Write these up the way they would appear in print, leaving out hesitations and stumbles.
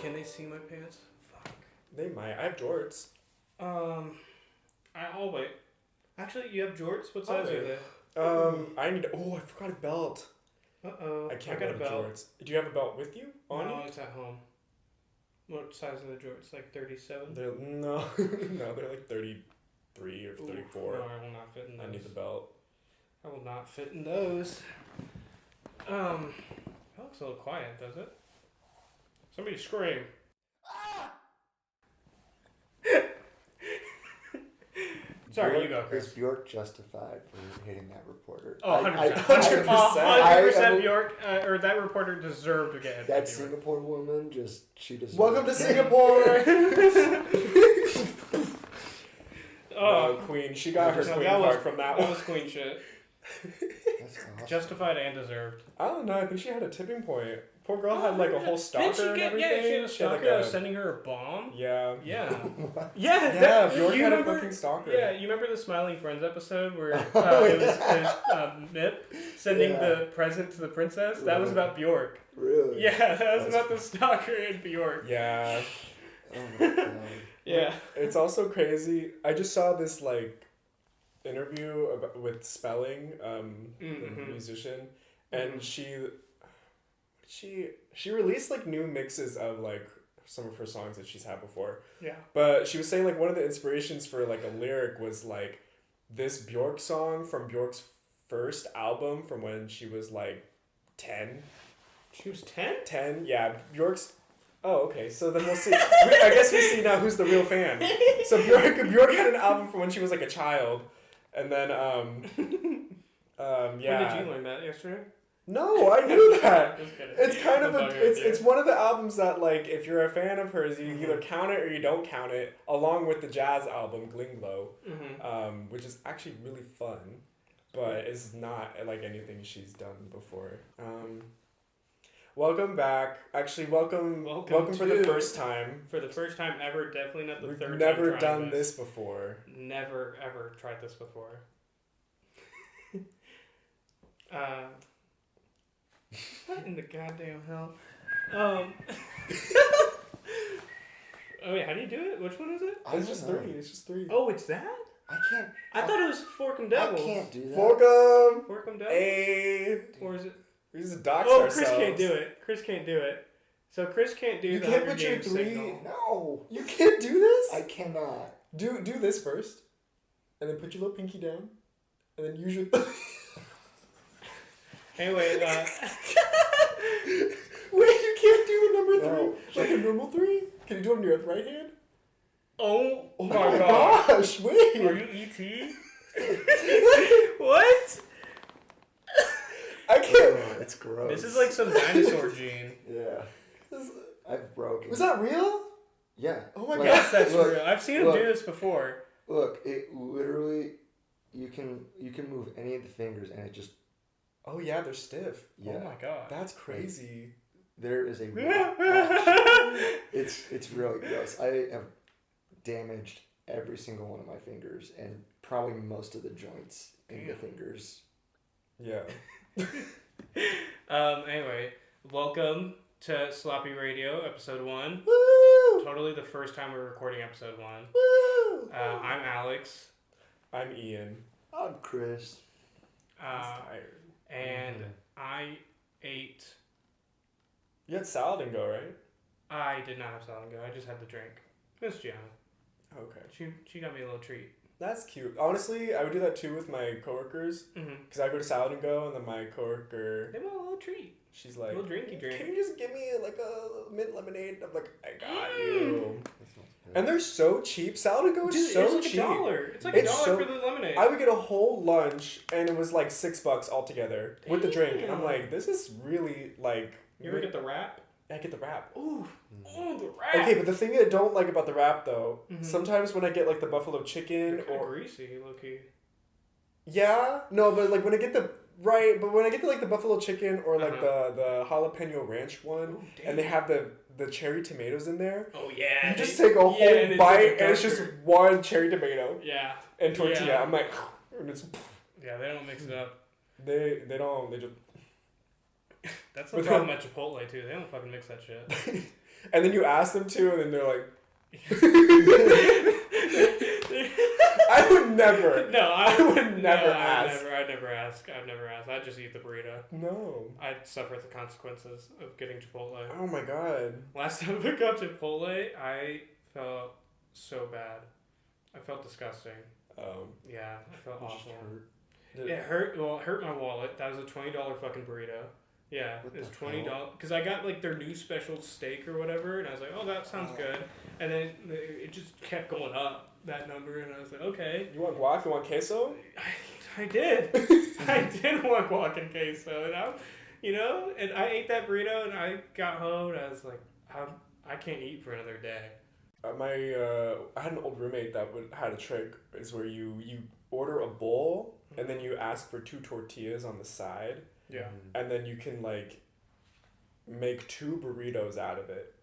Can they see my pants? Fuck. They might. I have jorts. I'll wait. Actually, you have jorts? What size are they? I forgot a belt. Uh-oh. I can't got a wear the belt. jorts. Do you have a belt with you? No, it's at home. What size are the jorts? Like 37? No, they're like 33 or 34. No, I will not fit in those. I need the belt. I will not fit in those. That looks a little quiet, does it? Somebody scream. Sorry, you go, Chris. Is Bjork justified for hitting that reporter? Oh, 100%. 100%. 100% Bjork, or that reporter deserved to get hit. That Singapore woman she deserves. Welcome to Singapore! Queen. She got her queen card from that one. That was queen shit. That's awesome. Justified and deserved. I don't know. I think she had a tipping point. Poor girl had like a whole stalker and everything. Yeah, she had a stalker like that was sending her a bomb. Yeah. Yeah. Yeah, Bjork had a fucking stalker. Yeah, you remember the Smiling Friends episode where it was Nip sending the present to the princess? That was about Bjork. Really? Yeah, that was about the stalker and Bjork. Yeah. Oh my god. Yeah. It's also crazy. I just saw this like interview with Spelling, the musician, and she released like new mixes of like some of her songs that she's had before. Yeah. But she was saying like one of the inspirations for like a lyric was like this Bjork song from Bjork's first album from when she was like 10. She was 10? 10, yeah. Bjork's. Oh, okay. So then we'll see. I guess we see now who's the real fan. So Bjork had an album from when she was like a child, and then yeah. When did you learn that? Yesterday? No, I knew that. Just kidding. It's kind of it's one of the albums that like if you're a fan of hers, you either count it or you don't count it, along with the jazz album Gling Glow, which is actually really fun, but it's not like anything she's done before. Welcome back. Actually, welcome for the first time. For the first time ever, definitely not the We've third time. never done this before. Never ever tried this before. What in the goddamn hell? Oh wait, how do you do it? Which one is it? It's just three. It's just three. Oh, it's that? I thought it was Fork 'em Devils. I can't do that. Fork 'em Devils. Hey. Or is it? We just dox ourselves. ourselves. Chris can't do it. So Chris can't do you the can't Hunger put your Games three. signal. No. You can't do this? I cannot. Do this first. And then put your little pinky down. And then use your... Anyway, Wait, you can't do the number three? Like a normal three? Can you do it on your right hand? oh my god. gosh, wait. Are you E.T.? What? I can't. It's gross. This is like some dinosaur gene. Yeah. I've broken. Was that real? Yeah. Oh my Yes, god. that's real. I've seen him do this before. Look, it literally, you can move any of the fingers and it just. Oh yeah, they're stiff. Yeah. Oh my god. That's crazy. There is a. It's really gross. I have damaged every single one of my fingers and probably most of the joints in the fingers. Yeah. Anyway, welcome to Sloppy Radio, episode 1. Woo! Totally the first time we're recording episode 1. Woo! I'm Alex. I'm Ian. I'm Chris. I'm tired. And I ate... You had salad and go, right? I did not have salad and go. I just had the drink. It was Gianna. Okay. She got me a little treat. That's cute. Honestly, I would do that too with my coworkers. Because I go to salad and go, and then my coworker... They want a little treat. She's like, a little drinky drink. Can you just give me like a mint lemonade? I'm like, I got you. And they're so cheap. Salad and go is so it's like cheap. $1. It's like $1 for the lemonade. I would get a whole lunch, and it was like $6 altogether with the drink. And I'm like, this is really like... You ever get the wrap? I get the wrap. Ooh, the wrap. Okay, but the thing I don't like about the wrap though, sometimes when I get like the buffalo chicken or greasy, low key. Yeah, no, but like when I get the like the buffalo chicken or like the jalapeno ranch one, and they have the cherry tomatoes in there. Oh yeah. You just take a whole bite and it's just one cherry tomato. Yeah. And tortilla. Yeah. I'm like, and it's. Yeah, they don't mix it up. They don't. They just. That's the problem at Chipotle too. They don't fucking mix that shit. And then you ask them to, and then they're like, I would never. No, I would never ask. I'd never ask. I'd just eat the burrito. No. I'd suffer the consequences of getting Chipotle. Oh my god. Last time I got Chipotle, I felt so bad. I felt disgusting. Yeah, I felt awful. It hurt. Well, it hurt my wallet. That was a $20 fucking burrito. Yeah, it was $20 because I got like their new special steak or whatever, and I was like, oh, that sounds good. And then it just kept going up, that number, and I was like, okay. You want guac? You want queso? I did. I did want guac and queso, and and I ate that burrito, and I got home, and I was like, I can't eat for another day. I had an old roommate that had a trick is where you order a bowl and then you ask for 2 tortillas on the side. Yeah. And then you can like make 2 burritos out of it.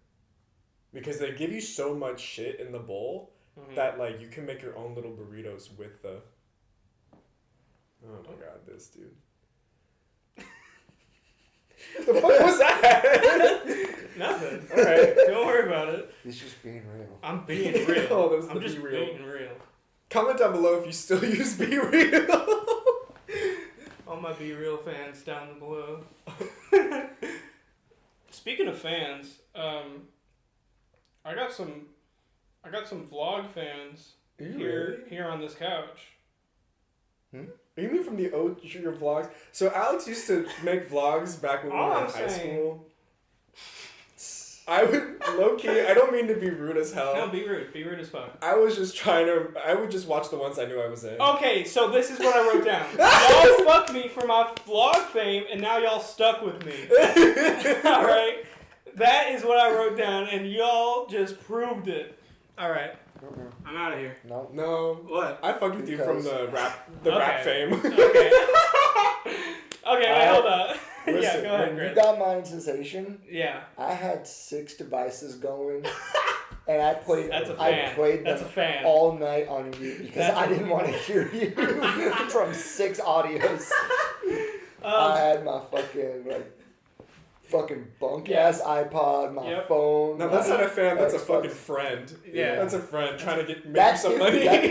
Because they give you so much shit in the bowl that like you can make your own little burritos with the. Oh my god, this dude. What the fuck was that? Nothing. Alright. Don't worry about it. He's just being real. I'm being real. Oh, that was I'm the just Be Real. being real. Comment down below if you still use Be Real. All my Be Real fans down below. Speaking of fans, I got some vlog fans here on this couch. You mean from the old your vlogs? So Alex used to make vlogs back when we were in high school. I would low key. I don't mean to be rude as hell. No, be rude. Be rude as fuck. I was just trying to. I would just watch the ones I knew I was in. Okay, so this is what I wrote down. Y'all fucked me for my vlog fame, and now y'all stuck with me. All right, that is what I wrote down, and y'all just proved it. All right, I'm out of here. No. What? I fucked with you from the rap fame. Okay. Okay, wait, hold on. Listen, Yeah, go ahead, when Chris. you got monetization, Yeah. I had 6 devices going, and I played. That's a fan. I played That's them a fan. all night on mute because I didn't want to hear you from 6 audios. I had my fucking bunk ass iPod, my phone. No, that's not a fan. That's a Xbox. fucking friend. Yeah. That's a friend trying to make you some money. That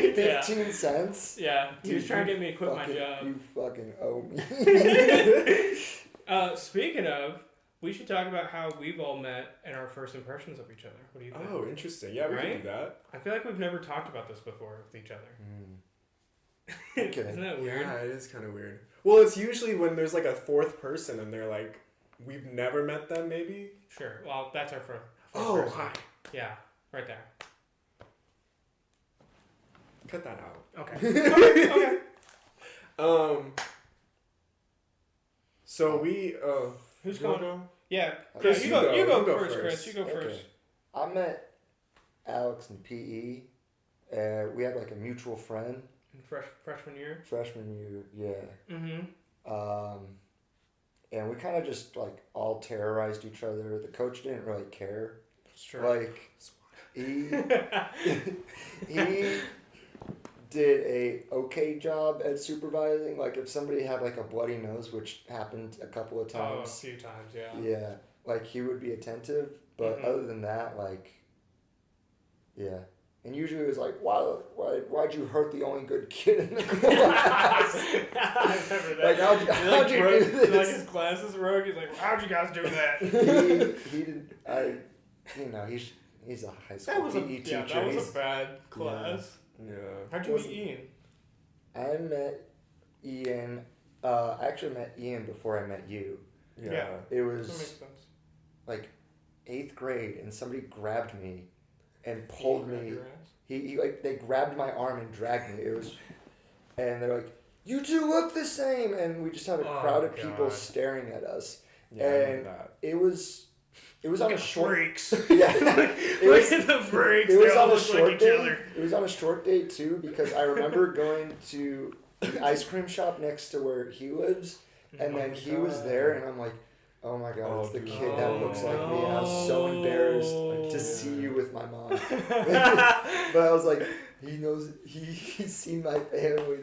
15 cents. Yeah, he was trying to get me to quit my job. You fucking owe me. Speaking of, we should talk about how we've all met and our first impressions of each other. What do you think? Oh, interesting. Yeah, we can do that. I feel like we've never talked about this before with each other. Okay. Isn't that weird? Yeah, it is kind of weird. Well, it's usually when there's like a 4th person and they're like, we've never met them, maybe? Sure. Well, that's our first Oh, person. hi. Yeah, right there. Cut that out. Okay. Okay. So we, Who's you wanna going? go? Yeah. Chris, you go. You go go first, first. Chris. You go Okay. first. I met Alex in PE. We had like a mutual friend. Freshman year. Freshman year, yeah. Mm-hmm. And we kind of just like all terrorized each other. The coach didn't really care. Sure. Like he did a okay job at supervising. Like if somebody had like a bloody nose, which happened a couple of times. Oh, a few times, yeah. Yeah, like he would be attentive, but other than that, like, yeah. And usually it was like, why'd you hurt the only good kid in the class? I remember that. Like, how'd you do this? Like his glasses broke. He's like, how'd you guys do that? he didn't. He's a high school That was PE teacher. that was a bad class. Yeah. How'd you meet Ian? I met Ian. I actually met Ian before I met you. Yeah. It That was makes sense. like 8th grade, and somebody grabbed me and pulled me. They grabbed my arm and dragged me. And they're like, "You two look the same," and we just had a crowd of people staring at us. Yeah, and it was on a short. Freaks. Yeah, Look at the freaks. It was They all on a look short like each day. other. It was on a short day too, because I remember going to the ice cream shop next to where he lives, and then he was there, and I'm like, "Oh my god, it's the kid that looks like me." And I was so embarrassed to see you with my mom. But I was like, he's seen my family.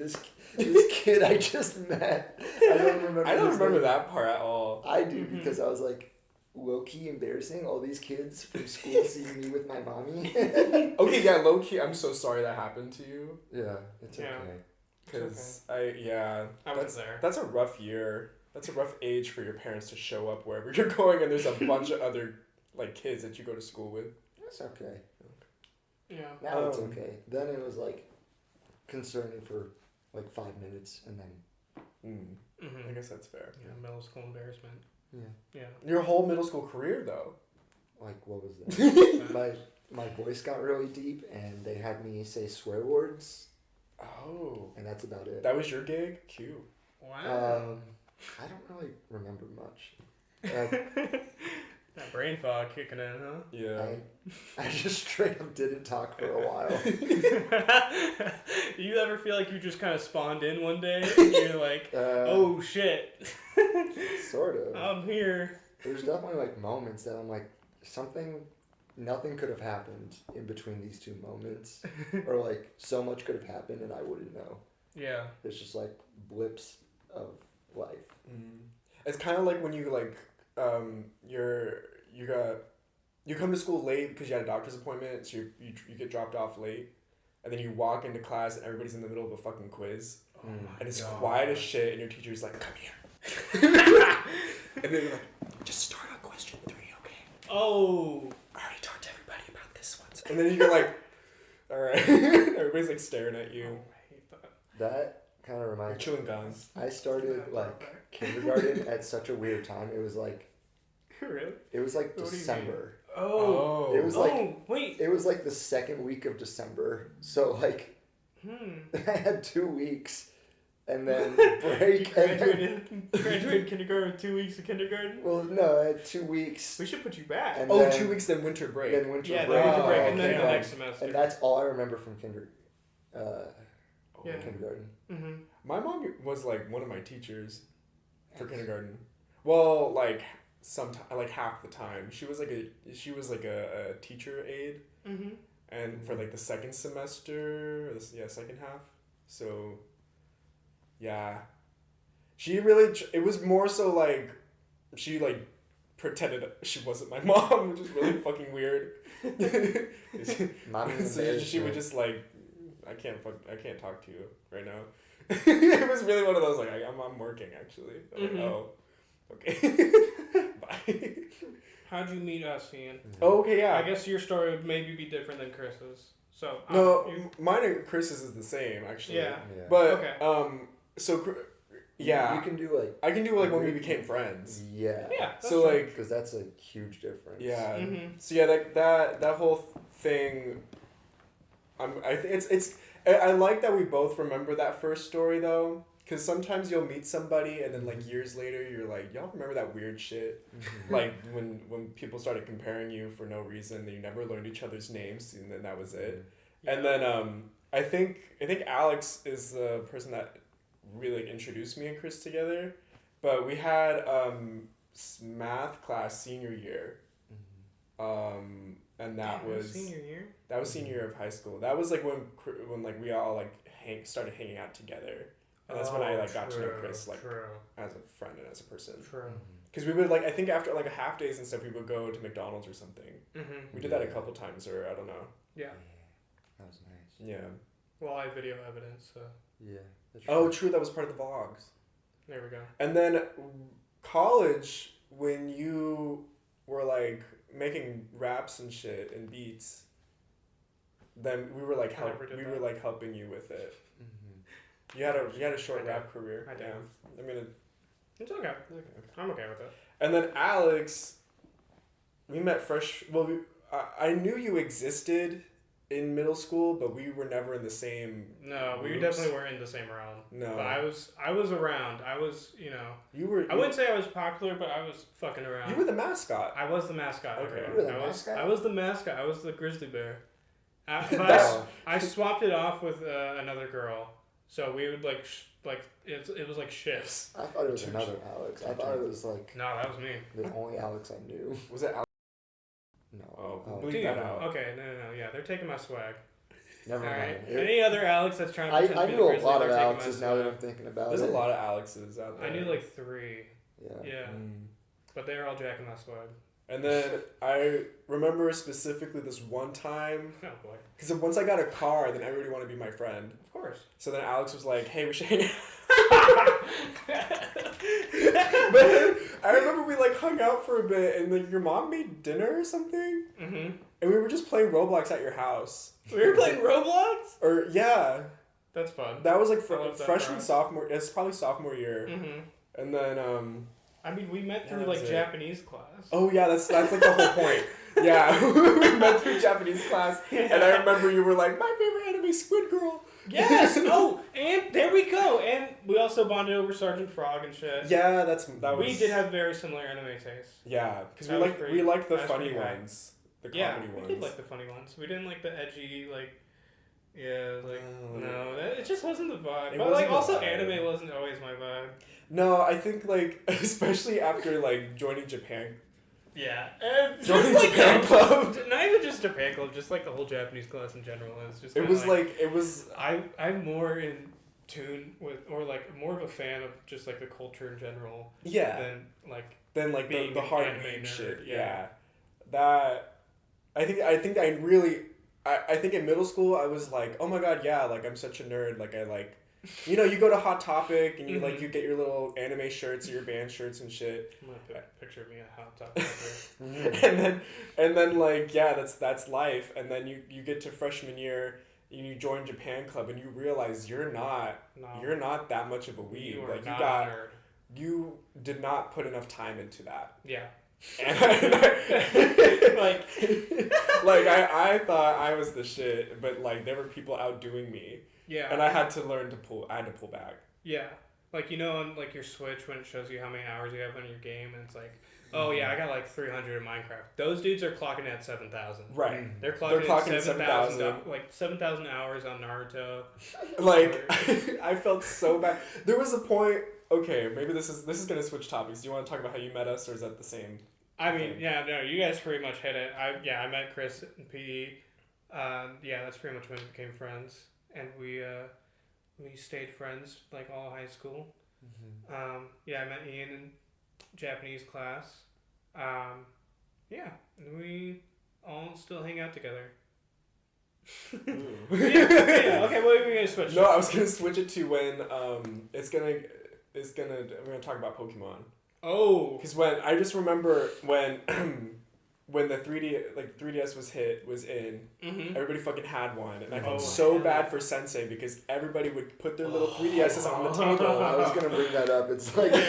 this kid I just met. I don't remember that part at all. I do because I was like low-key embarrassing. All these kids from school seeing me with my mommy. Okay, yeah, low-key. I'm so sorry that happened to you. Yeah, it's okay. Because I was there. That's a rough year. That's a rough age for your parents to show up wherever you're going, and there's a bunch of other like kids that you go to school with. It's okay. Yeah. Now it's okay. Then it was like concerning for like 5 minutes, and then. I guess that's fair. Yeah, middle school embarrassment. Yeah. Your whole middle school career, though. Like, what was that? my voice got really deep, and they had me say swear words. Oh. And that's about it. That was your gig? Cute. Wow. I don't really remember much. That brain fog kicking in, huh? Yeah. I just straight up didn't talk for a while. You ever feel like you just kind of spawned in one day and you're like, oh shit. Sort of. I'm here. There's definitely like moments that I'm like, nothing could have happened in between these two moments. Or like so much could have happened and I wouldn't know. Yeah. It's just like blips of life. It's kind of like when you like, you come to school late because you had a doctor's appointment, so you get dropped off late, and then you walk into class and everybody's in the middle of a fucking quiz, and it's quiet as shit, and your teacher's like, "Come here," and then you're like, "Just start on question 3, okay?" Oh, I already talked to everybody about this one, and then you're like, "All right," everybody's like staring at you. I hate that. That kind of reminds me. You're chewing gum. I started like kindergarten at such a weird time. It was like. Really? It was like December. Oh. It was like wait. It was like the second week of December. So like I had 2 weeks and then break. Graduated kindergarten, 2 weeks of kindergarten? Well, no, I had 2 weeks. We should put you back. And 2 weeks, then winter break. Then winter break. Then winter break, and okay. then the next semester. And that's all I remember from kindergarten. Mm-hmm. My mom was like one of my teachers for kindergarten. Well, like like half the time. She was like a teacher aide, and for like the second semester, second half. So, yeah, she really. It was more so like she like pretended she wasn't my mom, which is really fucking weird. So she would just like, I can't talk to you right now. It was really one of those like I'm working actually. I'm like, oh, okay. Bye. How'd you meet us, Ian? Oh, okay, yeah. I guess your story would maybe be different than Chris's. So mine and Chris's is the same actually. Yeah. But okay. So yeah. You can do like. I can do like when we became friends. Yeah. Yeah. So like. Because that's a huge difference. Yeah. So yeah, that whole thing. I think it's. I like that we both remember that first story though. Because sometimes you'll meet somebody and then like years later you're like, y'all remember that weird shit? Like when people started comparing you for no reason, you never learned each other's names and then that was it. Yeah. And then I think Alex is the person that really introduced me and Chris together. But we had math class senior year. And that was senior year? That was senior year of high school. That was like when like we all like started hanging out together. And that's when I like got to know Chris like as a friend and as a person. True. Because we would like I think after like a half days and stuff we would go to McDonald's or something. We did that a couple times or I don't know. Yeah. That was nice. Yeah. Well, I have video evidence. So. Yeah. Oh, true. That was part of the vlogs. There we go. And then college when you were like making raps and shit and beats. Then we were like helping you with it. You had a short rap career. I did. Yeah. I mean, it's okay. I'm okay with it. And then Alex, we met Well, I knew you existed in middle school, but we were never in the same. No, we groups. definitely weren't in the same realm. No, but I was around. I was, You were. I wouldn't say I was popular, but I was fucking around. You were the mascot. I was the mascot. Okay. You were the mascot? I was the mascot. I was the grizzly bear. I swapped it off with another girl. So we would it was like shifts. I thought it was another Alex. I thought it was like no, that was me. The only Alex I knew. Was it Alex? No. Oh, bleep that out. Okay, no, yeah, they're taking my swag. Never mind. Any other Alex that's trying to pretend I to be knew the a Grizzly, lot of they're taking Alexes my now that spot. I'm thinking about There's it. a lot of Alexes out there. I knew like 3. Yeah. But they're all jacking my swag. And then I remember specifically this one time. Oh boy. Because once I got a car, then everybody wanted to be my friend. Of course. So then Alex was like, hey, we should hang out. But I remember we like hung out for a bit and then your mom made dinner or something. Mm-hmm. And we were just playing Roblox at your house. We were playing Roblox? Or, yeah. That's fun. That was like that freshman, sophomore. It's probably sophomore year. Mm-hmm. And then, I mean, we met through like Japanese class. Oh yeah, that's like the whole point. Yeah, we met through Japanese class, and I remember you were like, my favorite anime, Squid Girl. Yes. Oh, and there we go. And we also bonded over Sergeant Frog and shit. Yeah, that was. We did have very similar anime tastes. Yeah, because we liked the funny ones, the comedy ones. We did like the funny ones. We didn't like the edgy no, it just wasn't the vibe. But like also anime wasn't always my vibe. No, I think like especially after like joining Japan. Yeah, joining Japan Club. Not even just Japan Club, just like the whole Japanese class in general. It was. I'm more in tune with, or like more of a fan of just like the culture in general. Yeah. Than like being the hard anime name nerd. shit. Yeah. That. I think in middle school I was like, oh my god, yeah, like I'm such a nerd. Like I like, you go to Hot Topic and you like you get your little anime shirts or your band shirts and shit. I'm gonna put a picture of me at Hot Topic. and then like yeah, that's life. And then you get to freshman year and you join Japan Club and you realize you're not that much of a weeb. You did not put enough time into that. Yeah. And I thought I was the shit, but like there were people outdoing me. Yeah. And I had to pull back. Yeah. Like on like your Switch when it shows you how many hours you have on your game and it's like, oh yeah, I got like 300 in Minecraft. Those dudes are clocking at 7,000. Right. They're clocking at 7,000 like 7,000 hours on Naruto. Like I felt so bad. There was a point. Okay, maybe this is gonna switch topics. Do you want to talk about how you met us, or is that the same? I mean, yeah, no, you guys pretty much hit it. I met Chris in PE. That's pretty much when we became friends, and we stayed friends like all high school. Mm-hmm. I met Ian in Japanese class. And we all still hang out together. Okay, what are we gonna switch? No, I was gonna switch it to when we're gonna talk about Pokemon. Oh, because when I just remember when the 3DS was in, mm-hmm. everybody fucking had one, and I felt so bad for Sensei because everybody would put their little 3DSs on the table. I was gonna bring that up. It's like you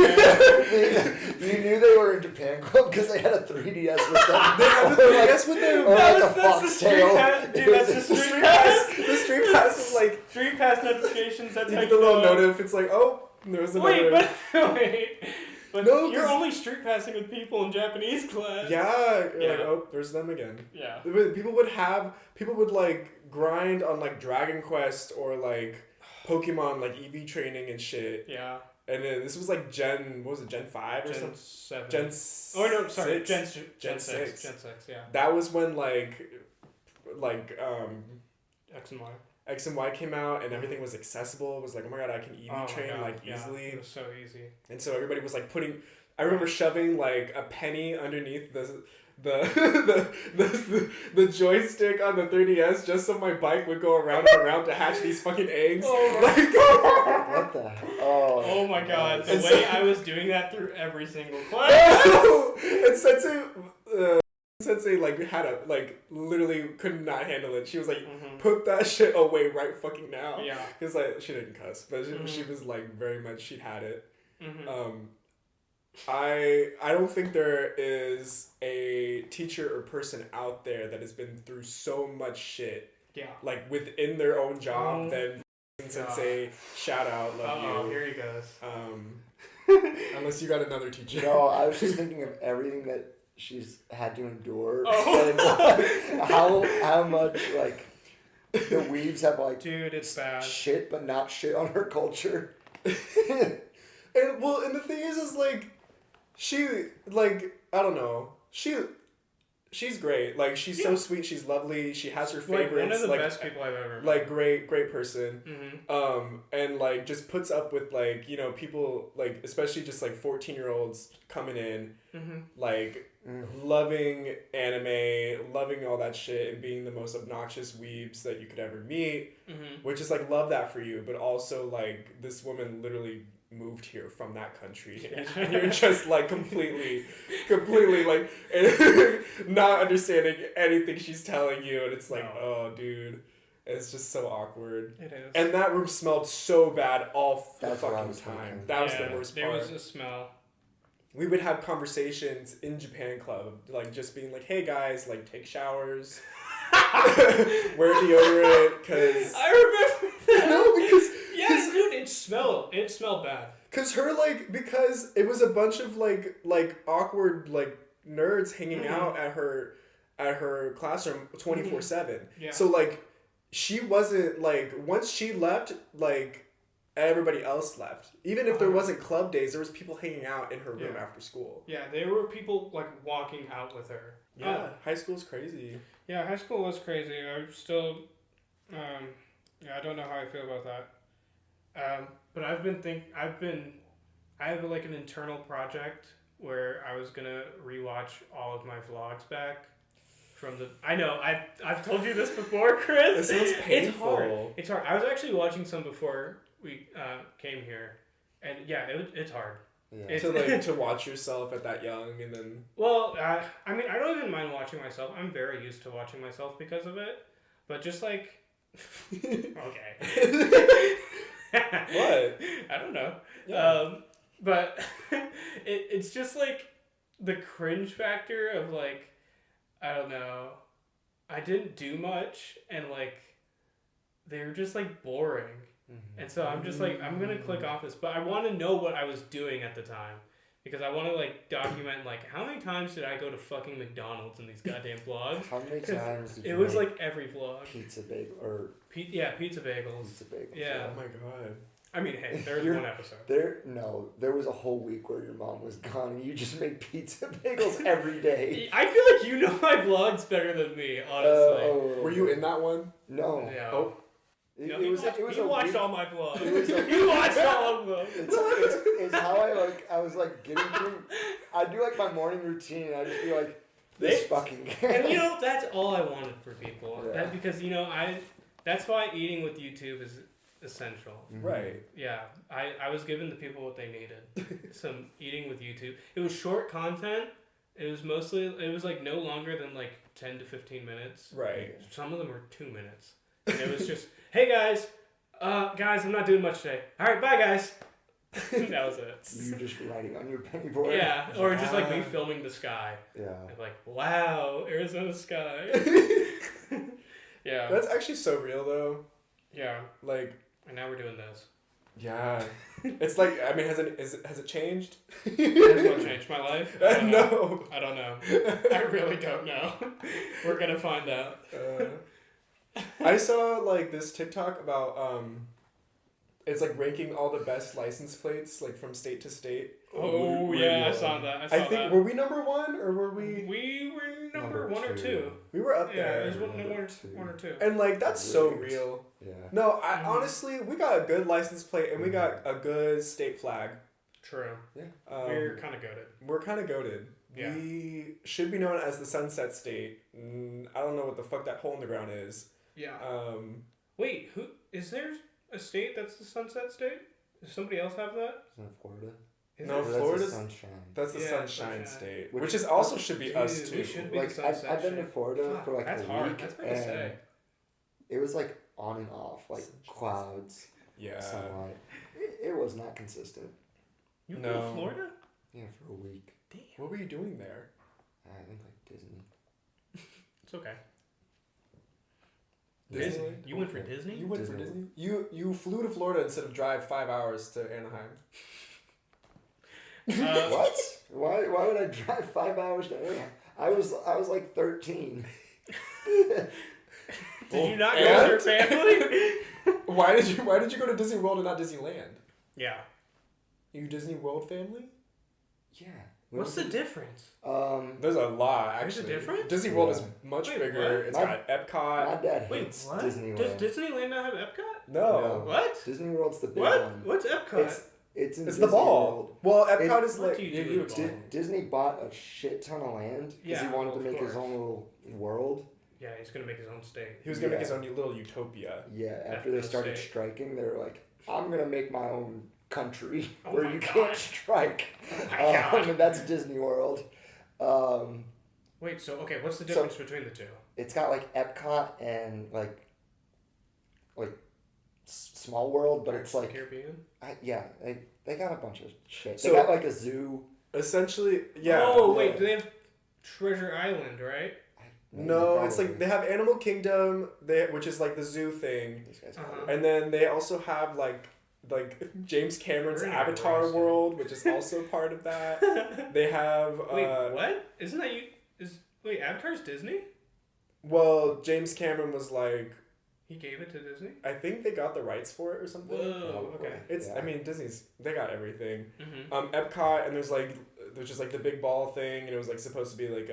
knew they were in Japan Club because they had a 3DS with them. They had the 3DS with them. Or like a foxtail. Dude, that's the Street Pass. The Street Pass is like Street Pass notifications. That's you how get the little notif. It's like there was another. Wait. But no, you're only street passing with people in Japanese class. Yeah. Like, there's them again. Yeah. People would like grind on like Dragon Quest or like Pokemon like EV training and shit. Yeah. And then this was like Gen 5 or something? 7. Gen 6. Gen 6, yeah. That was when like X and Y came out and everything was accessible. It was like, oh my god, I can EV train easily. It was so easy. And so everybody was like I remember shoving like a penny underneath the joystick on the 3DS just so my bike would go around and around to hatch these fucking eggs. What the hell? Oh my god. The way I was doing that through every single class. And Sensei like had literally could not handle it. She was like, put that shit away right fucking now. Yeah. Because like she didn't cuss, but she was like very much she'd had it. Mm-hmm. I don't think there is a teacher or person out there that has been through so much shit. Yeah. Like within their own job than Sensei. Shout out, love you. Oh, here he goes. Unless you got another teacher. No, I was just thinking of everything that she's had to endure and how much like the weebs have like dude, it's bad shit but not shit on her culture. and the thing is like she like I don't know she she's great. Like, she's so sweet. She's lovely. She has her favorites. Like, one of the best people I've ever met. Like, great person. And, like, just puts up with, like, you know, people, like, especially just, like, 14-year-olds coming in, like, loving anime, loving all that shit, and being the most obnoxious weebs that you could ever meet, which is, like, love that for you. But also, like, this woman literally moved here from that country, and you're just like completely like not understanding anything she's telling you, and it's like, oh dude, it's just so awkward. It is. And that room smelled so bad all the fucking time. That was the worst part. There was a smell. We would have conversations in Japan Club, like just being like, hey guys, like take showers, wear deodorant, because I remember that. No, because yes, dude, it smelled bad. Because it was a bunch of like awkward like nerds hanging out at her classroom 24/7. Yeah. So like she wasn't like, once she left, like everybody else left. Even if there wasn't club days, there was people hanging out in her room after school. Yeah, there were people like walking out with her. Yeah, high school's crazy. Yeah, high school was crazy. I'm still, I don't know how I feel about that. But I have like an internal project where I was gonna rewatch all of my vlogs back from the. I know I've told you this before, Chris. This sounds painful. It's hard. I was actually watching some before we came here, and yeah, it's hard. Yeah. To watch yourself at that young, and then. Well, I mean, I don't even mind watching myself. I'm very used to watching myself because of it. But just like, okay. What? I don't know. Yeah. But it's just like the cringe factor of like, I don't know, I didn't do much, and like they were just like boring. And so I'm just like, I'm gonna click off this, but I want to know what I was doing at the time, because I want to like document like how many times did I go to fucking McDonald's in these goddamn vlogs. How many times did you it was like every vlog. Pizza bagel or pizza bagels. Yeah. Oh my god. I mean, hey, there was one episode. There was a whole week where your mom was gone and you just made pizza bagels every day. I feel like you know my vlogs better than me, honestly. Were you in that one? No. Yeah. Oh. You watched all my vlogs. You watched all of them. It's how I was like getting through. I do like my morning routine, and I just be like, this fucking guy. And you know, that's all I wanted for people. Yeah. Because you know, that's why eating with YouTube is essential. Right. Yeah. I was giving the people what they needed. Some eating with YouTube. It was short content. It was like no longer than like 10 to 15 minutes. Right. Some of them were 2 minutes. And it was just, hey guys, I'm not doing much today. All right, bye guys. That was it. You just writing on your penny board. Yeah, or just like me filming the sky. Yeah. I'm like, wow, Arizona sky. Yeah. That's actually so real though. Yeah. Like, and now we're doing this. Yeah. It's like, I mean, has it changed? Has what changed my life? No. I don't know. I really don't know. We're gonna find out. I saw like this TikTok about it's like ranking all the best license plates like from state to state. Oh yeah, I saw that. I think were we number one or were we? We were number one or two. We were up there. Yeah, it was one or two. And like that's so real. Yeah. No, honestly, we got a good license plate and we got a good state flag. True. Yeah. We're kind of goated. We're kind of goated. Yeah. We should be known as the Sunset State. I don't know what the fuck that hole in the ground is. Yeah. Wait, who is there a state that's the Sunset State? Does somebody else have that? Isn't it Florida? No, Florida's Sunshine. That's the Sunshine State, which is also should be us too. We should be like the Sunset I've been to Florida for like that's a hard. week, That's hard to say. It was like on and off, like clouds. Yeah. Sunlight. It was not consistent. You went to Florida? Yeah, for a week. Damn. What were you doing there? I think like Disney. It's okay. Disney? You went for Disney? You went for Disney? You flew to Florida instead of drive 5 hours to Anaheim. What? Why would I drive 5 hours to Anaheim? I was like 13. Did you not go with your family? Why did you go to Disney World and not Disneyland? Yeah. You Disney World family? Yeah. What's the difference? There's a lot, actually. There's a difference? Disney World is much bigger. What? It's got Epcot. My dad hates what? Disneyland. Does Disneyland not have Epcot? No. What? Disney World's the big What? one. What's Epcot? It's in It's Disney the ball. World. Well, Epcot is What like... do you do with the ball? Disney bought a shit ton of land because he wanted to make his own little world. Yeah, he's going to make his own state. He was going to make his own little utopia. Yeah, after they started striking, they were like, I'm going to make my own country where you God. can't strike. And that's Disney World. Wait, so, okay, what's the difference between the two? It's got like Epcot and like Small World, but it's like... Caribbean? They got a bunch of shit. So- They got like a zoo. Essentially, yeah. Oh, wait, do they have Treasure Island, right? No, it's like they have Animal Kingdom, which is like the zoo thing, These guys and then they also have like James Cameron's We're Avatar roasted. World, which is also part of that. They have Wait, what? Isn't that you? Wait, Avatar's Disney? well, James Cameron was like, He gave it to Disney? I think they got the rights for it or something. Whoa, okay. It's Yeah. I mean they got everything. Mm-hmm. Epcot, and there's just like the big ball thing, and it was like supposed to be like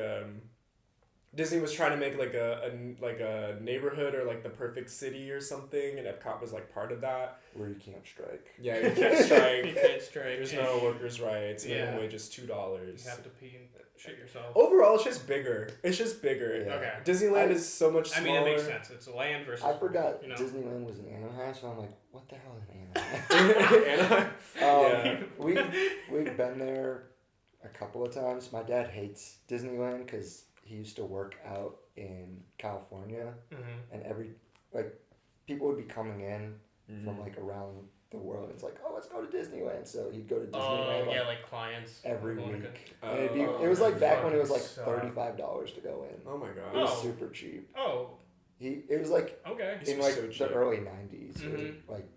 Disney was trying to make like a neighborhood or like the perfect city or something, and Epcot was like part of that. where you can't strike. Yeah, you can't strike. You can't strike. There's no workers' rights. Minimum Yeah. wage is $2. You have to pee and shit yourself. Overall, it's just bigger. Yeah. Okay. Disneyland is so much I smaller. mean, it makes sense. It's land versus. I forgot you know. Disneyland was in Anaheim, so I'm like, what the hell is Anaheim? Anaheim. We've been there a couple of times. My dad hates Disneyland because he used to work out in California, Mm-hmm. and people would be coming in from like around the world. It's like, oh, let's go to Disneyland. So he'd go to Disneyland. Oh, yeah, like clients. every Like week. Oh. And it was like back when it was like Fucking $35 to go in. Oh my It god. was Oh. super cheap. Oh, It was like okay. It's in like so the cheap. early 90s, Mhm. or like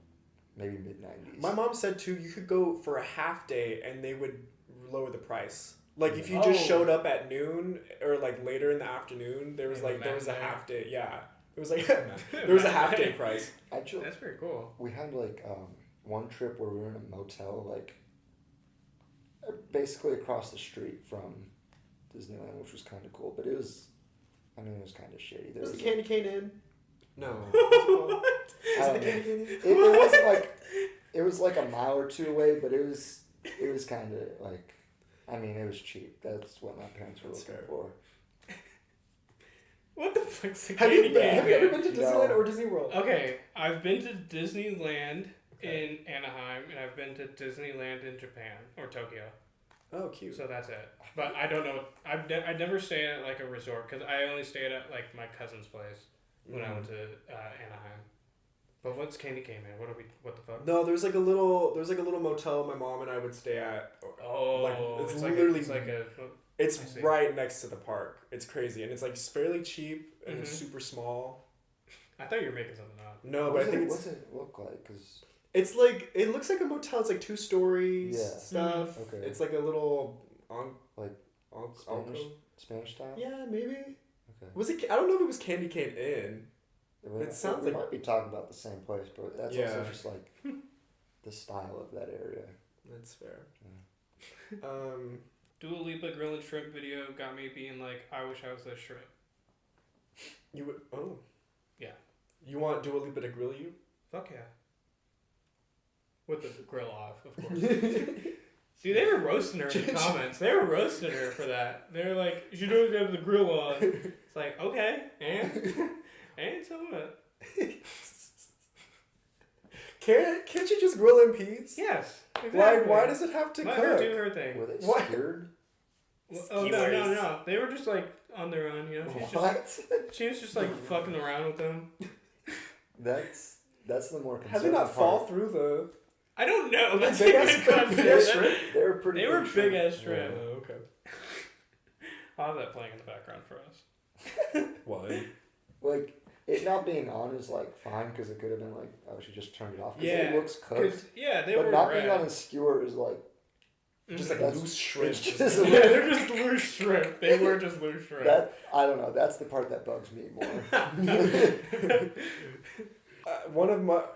maybe mid 90s. My mom said too, you could go for a half day and they would lower the price. Like if you just showed up at noon or like later in the afternoon, there was a half day. Yeah, it was like there was a half day price. Actually, That's pretty cool. we had like one trip where we were in a motel, like basically across the street from Disneyland, which was kind of cool. But it was kind of shitty. There Was was the Candy Cane Inn? No. I don't know. It wasn't like it was like a mile or two away, but it was kind of like, it was cheap. That's what my parents were looking for. What the fuck's the Have you candy cane? ever been to No. Disneyland or Disney World? Okay, I've been to Disneyland in Anaheim, and I've been to Disneyland in Japan or Tokyo. Oh, cute. So that's it. But I don't know. I'd never stayed at like a resort because I only stayed at like my cousin's place when I went to Anaheim. But what's Candy Cane, man? What the fuck? No, there's like a little motel my mom and I would stay at. Oh, like, it's literally like a. It's I see. right next to the park. It's crazy, and it's like fairly cheap and it's Mhm. super small. I thought you were making something up. No, but I think what's it look like? 'Cause it's like it looks like a motel. It's like 2 stories Yeah. stuff. Okay. It's like a little Spanish style. Yeah, maybe. Okay. Was it? I don't know if it was Candy Cane Inn. It sounds we like- might be talking about the same place, but that's Yeah. also just like the style of that area. That's fair. Dua Lipa grill and shrimp video got me being like, I wish I was this shrimp. You would? Oh. Yeah. You want Dua Lipa to grill you? Fuck yeah. With the grill off, of course. See, they were roasting her in the comments. They were roasting her for that. They were like, she doesn't have the grill on. It's like, okay, and so what? Can't you just grill in peace? Yes, exactly. Why does it have to Let cook? her do her thing. Were they What? scared? Oh, no. They were just like on their own, you know? She was just like fucking around with them. That's the more How concerning did they not fall part. through the? I don't know. That's Big a ass good shrimp. question. Big ass shrimp. They were pretty. They were big big shrimp. ass shrimp. Oh, okay. I'll have that playing in the background for us. Why? Like it not being on is like fine because it could have been like, oh, she just turned it off. 'Cause Yeah, it looks cooked. Yeah, they but were not red. being on a skewer is like Just like That's- loose shrimp. it's Just just- Yeah, they're just loose shrimp. They were just loose shrimp. that. I don't know. That's the part that bugs me more.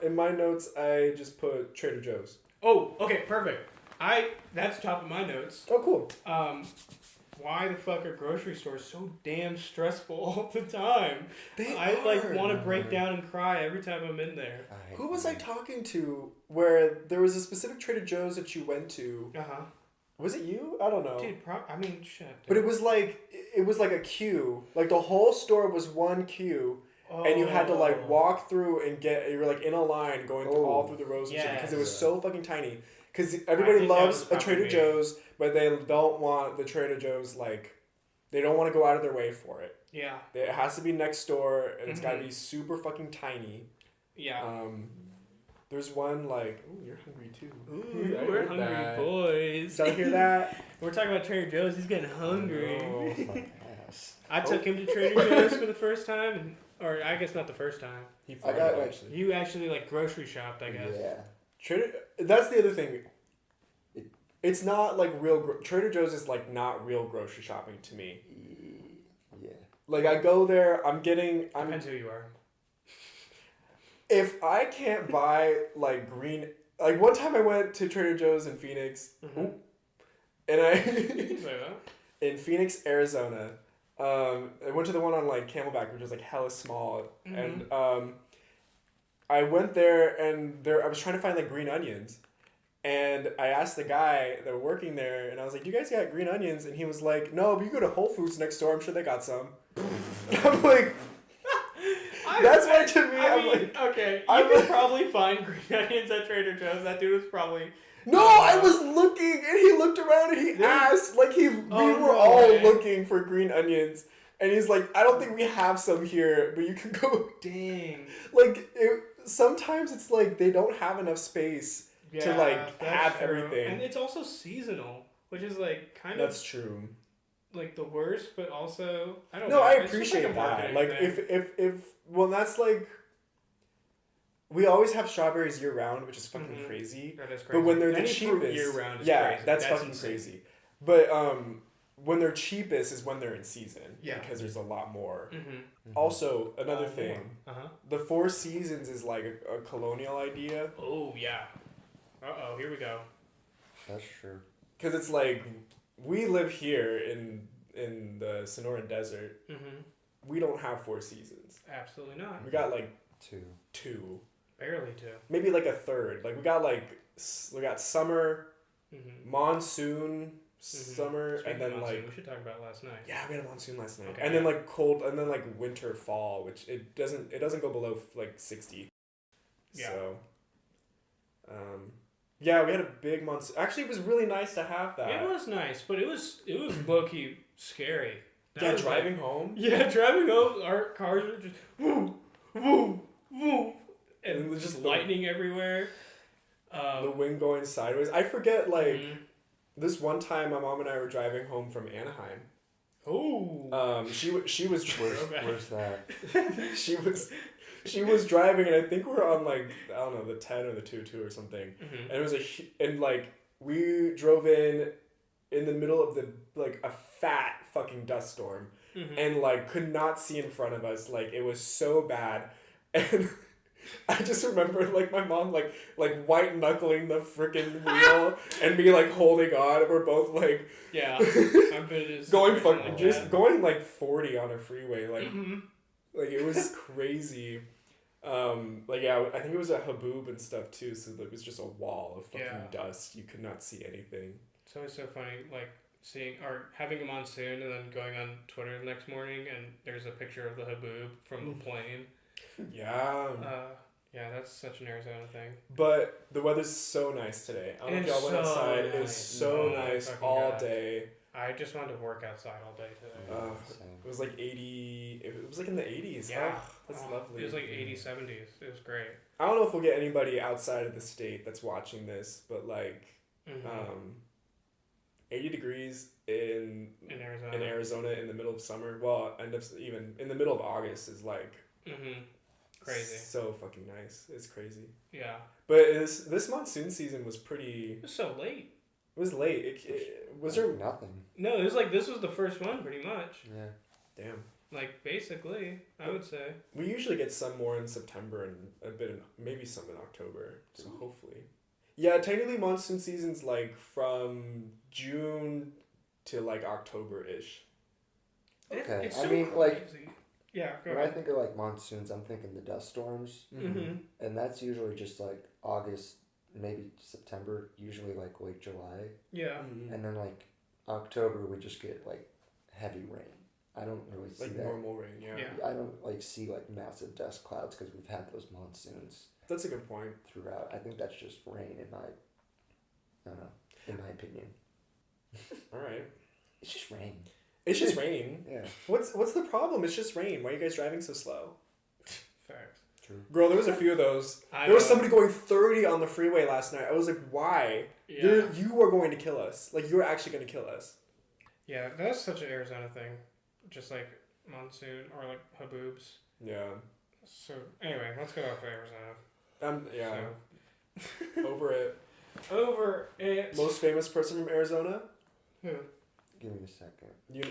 in my notes, I just put Trader Joe's. Oh, okay, perfect. That's top of my notes. Oh, cool. Why the fuck are grocery stores so damn stressful all the time? I want to break down and cry every time I'm in there. Who was I talking to where there was a specific Trader Joe's that you went to? Was it you? I don't know. Dude, shit. Dude. But it was like a queue. Like the whole store was one queue. Oh. And you had to like walk through and you were like in a line going all through the rows and shit because it was so fucking tiny. Because everybody loves a Trader Joe's, but they don't want the Trader Joe's, like, they don't want to go out of their way for it. Yeah. It has to be next door, and it's got to be super fucking tiny. Yeah. There's one, like, ooh, you're hungry too. Ooh, we're hungry boys. Did you hear that? We're talking about Trader Joe's. He's getting hungry. Oh, my ass. I took him to Trader Joe's for the first time, or I guess not the first time. You actually, like, grocery shopped, I guess. Yeah. That's the other thing. It's not like real. Trader Joe's is like not real grocery shopping to me. Yeah. Like I go there, Depends who you are. If I can't buy like green, like one time I went to Trader Joe's in Phoenix, and in Phoenix, Arizona, I went to the one on like Camelback, which is like hella small, and I went there and I was trying to find like green onions. And I asked the guy that was working there, and I was like, "You guys got green onions?" And he was like, "No, but you go to Whole Foods next door. I'm sure they got some." I'm like, that's why to me, I'm like, okay, you could probably find green onions at Trader Joe's. That dude was probably. No, I was looking, and he looked around, and he asked, like we were all looking for green onions, and he's like, "I don't think we have some here, but you can go." Dang. Like sometimes it's like they don't have enough space. To like have everything, and it's also seasonal, which is like kind of that's true. Like the worst, but also I don't. No, I appreciate that. Like if that's like we always have strawberries year round, which is fucking crazy. That is crazy. But when they're the cheapest, year round is crazy. That's fucking insane. Crazy. But when they're cheapest is when they're in season. Yeah. Because there's a lot more. Also, another thing, the Four Seasons is like a colonial idea. Oh yeah. Here we go. That's true. Because it's like, we live here in the Sonoran Desert. We don't have 4 seasons. Absolutely not. We got like two. Barely 2. Maybe like a third. Like we got summer, monsoon, summer, and then monsoon, we should talk about last night. Yeah, we had a monsoon last night. Okay, and then like cold, and then like winter, fall, which it doesn't go below like 60. Yeah. So. Yeah, we had a big monsoon. Actually, it was really nice to have that. It was nice, but it was low-key scary. Driving home? Yeah, driving home, our cars were just woo, woo, woo. And it was just lightning everywhere. The wind going sideways. I forget, like, this one time my mom and I were driving home from Anaheim. Oh. She was... Where's that? She was driving, and I think we were on, like, I don't know, the 10 or the 2 or something. And it was we drove in the middle of a fat fucking dust storm. And, like, could not see in front of us. Like, it was so bad. And I just remember, like, my mom, like white-knuckling the freaking wheel and me, like, holding on. And we're both, like... Yeah. going, like, 40 on a freeway, like... Like, it was crazy. I think it was at Haboob and stuff, too, so it was just a wall of fucking dust. You could not see anything. It's always so funny, like, having a monsoon and then going on Twitter the next morning, and there's a picture of the Haboob from the plane. Yeah. Yeah, that's such an Arizona thing. But the weather's so nice today. I don't know if y'all went outside. Nice. It was so nice all day. I just wanted to work outside all day today. It was like 80. It was like in the 80s. Yeah. That's lovely. It was like 80s, 70s. It was great. I don't know if we'll get anybody outside of the state that's watching this, but like 80 degrees in Arizona in the middle of summer. Well, even in the middle of August is like crazy. So fucking nice. It's crazy. Yeah. But this monsoon season was pretty... It was so late. It was late. Was there nothing? No, it was like this was the first one pretty much. Yeah. Damn. Like basically, I would say. We usually get some more in September and maybe some in October. So hopefully. Yeah, technically monsoon season's like from June to like October-ish. Okay, It's I so mean, crazy. like, Yeah, go when ahead. I think of like monsoons, I'm thinking the dust storms, and that's usually just like August, maybe September, usually like late July. Yeah. And then like October, we just get like heavy rain. I don't really see like that. normal rain, yeah. I don't like see like massive dust clouds because we've had those monsoons. That's a good point. Throughout, I think that's just rain I don't know, in my opinion. All right. It's just rain. It's just rain. Yeah. What's the problem? It's just rain. Why are you guys driving so slow? Facts. True. Girl, there was a few of those. There was somebody going 30 on the freeway last night. I was like, why? Yeah. You are going to kill us. Like, you're actually going to kill us. Yeah, that's such an Arizona thing. Just like monsoon or like haboobs. Yeah. So, anyway, let's go off Arizona. Yeah. So. Over it. Over it. Most famous person from Arizona? Who? Give me a second. You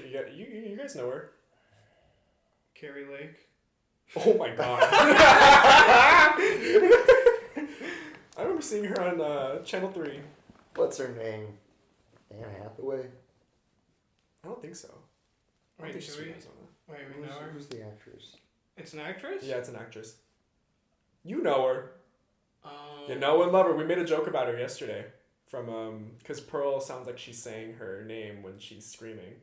guys know her. Carrie Lake. Oh my god. I remember seeing her on Channel 3. What's her name? Anne Hathaway? I don't think so. I don't Wait, think she's do from we? Arizona. Wait, we know her? Who's the actress? It's an actress? Yeah, it's an actress. You know her. Um, You know and love her. We made a joke about her yesterday. From, because Pearl sounds like she's saying her name when she's screaming.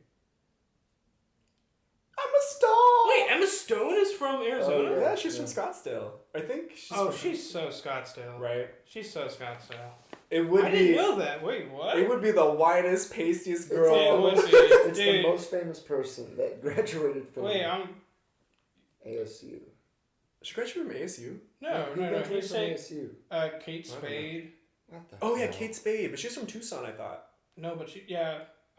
Emma Stone! Wait, Emma Stone is from Arizona? Yeah, she's from Scottsdale. I think she's she's so Scottsdale. Right. She's so Scottsdale. It would I didn't know that. Wait, what? It would be the whitest, pastiest girl. It would be. It's Dude. the most famous person that graduated from ASU. She graduated from ASU? No. Who graduated He's from saying ASU? Kate Spade. What the Oh, yeah, hell? Kate Spade. But she's from Tucson, I thought. No, but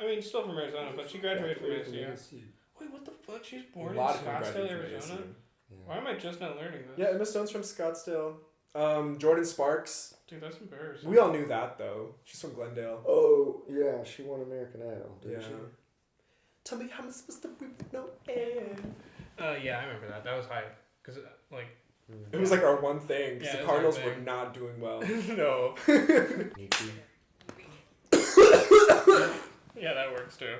I mean, still from Arizona, but she graduated from ASU. Wait, what the fuck? She's born in Scottsdale, Arizona? Yeah. Why am I just not learning this? Yeah, Emma Stone's from Scottsdale. Jordan Sparks. Dude, that's embarrassing. We all knew that, though. She's from Glendale. Oh, yeah, she won American Idol, didn't Yeah. she? Tell me how I'm supposed to weep with no end. Yeah, I remember that. That was hype. Because, like... It was like our one thing, because Yeah, the it was Cardinals our were thing. not doing well. No. Nikki. Yeah, that works, too.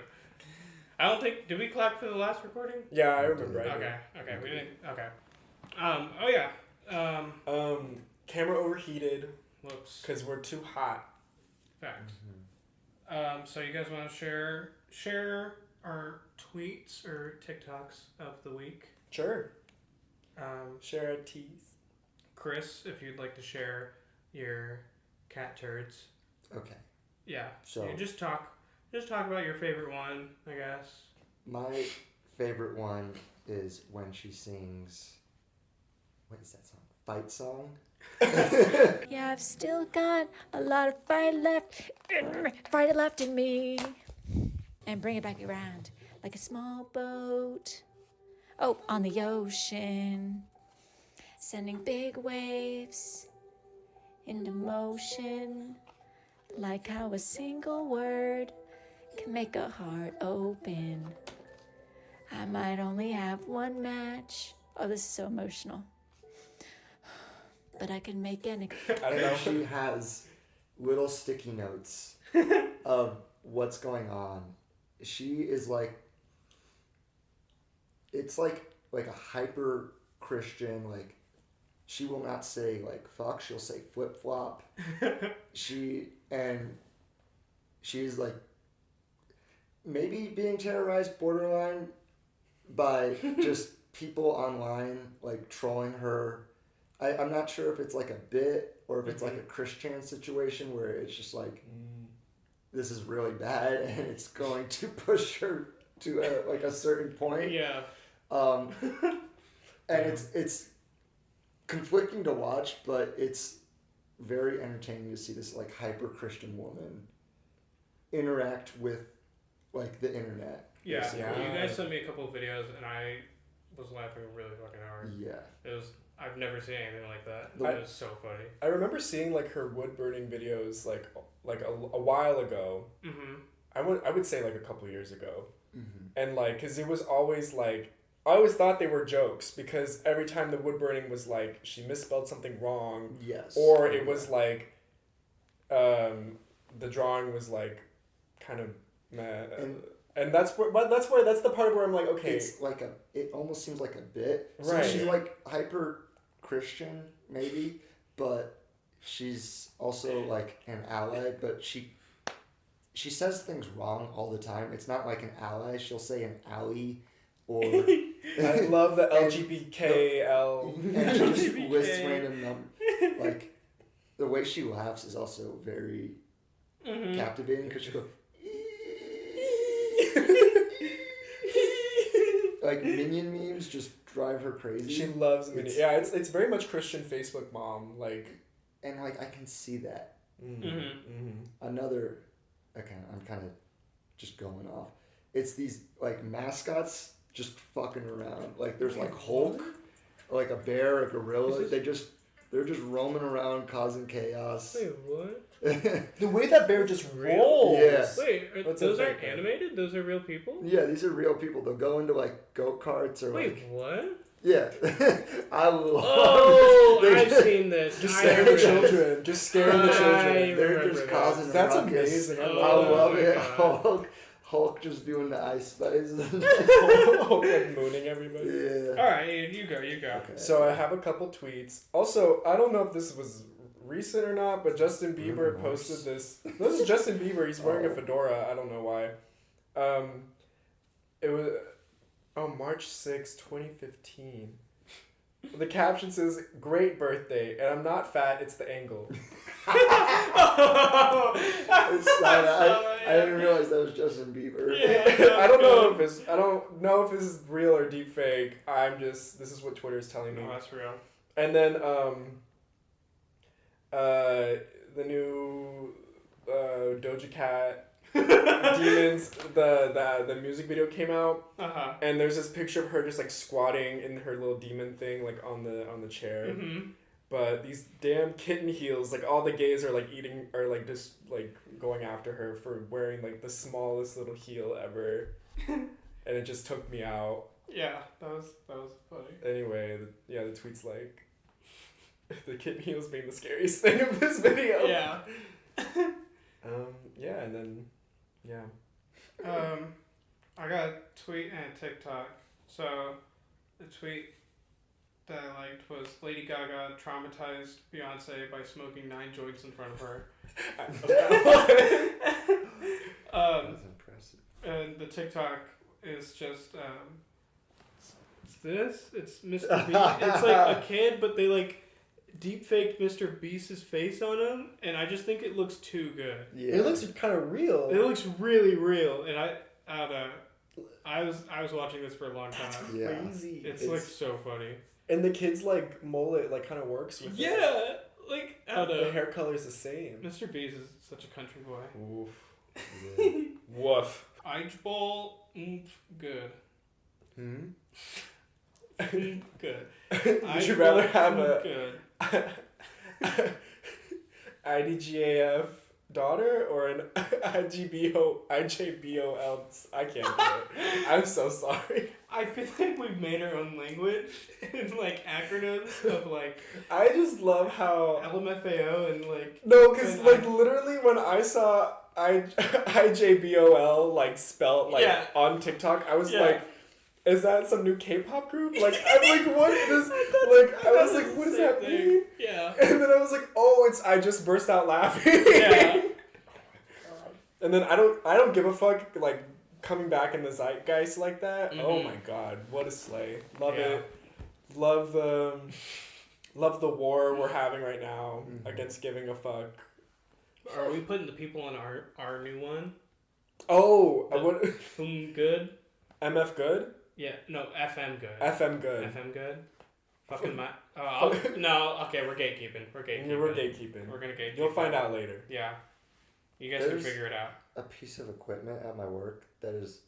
I don't think... Did we clap for the last recording? Yeah, I remember. Okay, we didn't... Okay. Oh, yeah. Camera overheated Whoops. because we're too hot. Facts. So you guys want to share our tweets or TikToks of the week? Sure. Share a tease. Chris, if you'd like to share your cat turds. Okay. Yeah. So you just talk about your favorite one, I guess. My favorite one is when she sings. What is that song? Fight song. Yeah, I've still got a lot of fight left in me. And bring it back around like a small boat. Oh, on the ocean. Sending big waves into motion. Like how a single word can make a heart open. I might only have one match. Oh, this is so emotional. But I can make an... I don't know. She has little sticky notes of what's going on. She is like... It's like a hyper Christian, like... She will not say, like, fuck. She'll say flip-flop. She's, like, maybe being terrorized borderline by just people online, like, trolling her. I'm not sure if it's, like, a bit or if it's, like, a Christian situation where it's just, like, this is really bad and it's going to push her to, a certain point. Yeah. And it's conflicting to watch, but it's very entertaining to see this like hyper Christian woman interact with like the internet. Yeah. Yeah. You guys sent me a couple of videos and I was laughing really fucking hard. Yeah. I've never seen anything like that. It was so funny. I remember seeing like her wood burning videos like a while ago. Mm-hmm. I would say like a couple of years ago. Mm-hmm. And like, because it was always like, I always thought they were jokes because every time the wood burning was like she misspelled something wrong, Yes. or it was like the drawing was like kind of meh. And that's the part where I'm like, okay. It's like it almost seems like a bit. So right. She's like hyper Christian, maybe, but she's also like an ally, but she says things wrong all the time. It's not like an ally. She'll say an ally, or I love the LGBTKL. And she just lists random numbers. Like the way she laughs is also very captivating because she goes. Like Minion memes just drive her crazy. She loves Minion. Yeah, it's very much Christian Facebook mom like, and like I can see that. Another. Okay, I'm kind of just going off. It's these like mascots just fucking around. Like there's like Hulk, or like a bear, a gorilla. They're just roaming around causing chaos. Wait, what? The way that bear just rolls. Yeah. Wait, those aren't animated? Those are real people? Yeah, these are real people. They'll go into like go-karts or Wait, what? Yeah. I love I've seen this. Just scaring the children. Just scaring the children. They're just causing That's ruckus. amazing. I love it. Hulk just doing the ice spice. Hulk like mooning everybody. Yeah. Alright, you go. Okay. So I have a couple tweets. Also, I don't know if this was recent or not, but Justin Bieber posted this. This is Justin Bieber. He's wearing a fedora. I don't know why. It was March 6, 2015. The caption says, "Great birthday," and I'm not fat. It's the angle. I didn't realize that was Justin Bieber. Yeah, I don't know if this is real or deep fake. This is what Twitter is telling me. No, that's real. And then the new Doja Cat Demons, the music video came out, and there's this picture of her just like squatting in her little demon thing, like on the chair. But these damn kitten heels, like all the gays are like just like going after her for wearing like the smallest little heel ever, and it just took me out. Yeah, that was funny. Anyway, the tweet's like, the kitten heels being the scariest thing of this video. Yeah. Yeah, and then, yeah. I got a tweet and a TikTok. So, the tweet that I liked was Lady Gaga traumatized Beyonce by smoking 9 joints in front of her. That's impressive. And the TikTok is just, it's Mr. Beast. It's like a kid, but they like deep faked Mr. Beast's face on him, and I just think it looks too good. Yeah. It looks kind of real. It looks really real, and I was watching this for a long time. That's crazy. It's like so funny. And the kid's like mullet like kind of works with it. Like the hair color's the same. Mr. Beast is such a country boy. Oof. Yeah. Woof. Eichball, good. Good. Would you rather have a good. IDGAF daughter or an IJBOL? I can't do it. I'm so sorry. I feel like we've made our own language and like acronyms of like. I just love how LMFAO and like. No, because like literally when I saw IJBOL like spelled like on TikTok, I was like, is that some new K-pop group? Like I'm like, what is like? I was like, what does that mean? Yeah. And then I was like, oh, I just burst out laughing. Yeah. And then I don't give a fuck like coming back in the zeitgeist like that. Oh my god, what a slay! Love it. Love the war we're having right now against giving a fuck. Are we putting the people on our new one? Oh, what? Good. MF good? Yeah, no, FM good. FM good. FM good. Fucking my. No, okay, we're gatekeeping. We're gatekeeping. We're gatekeeping. We're gonna gatekeep. You'll find out later. Yeah. You guys can figure it out. A piece of equipment at my work that is,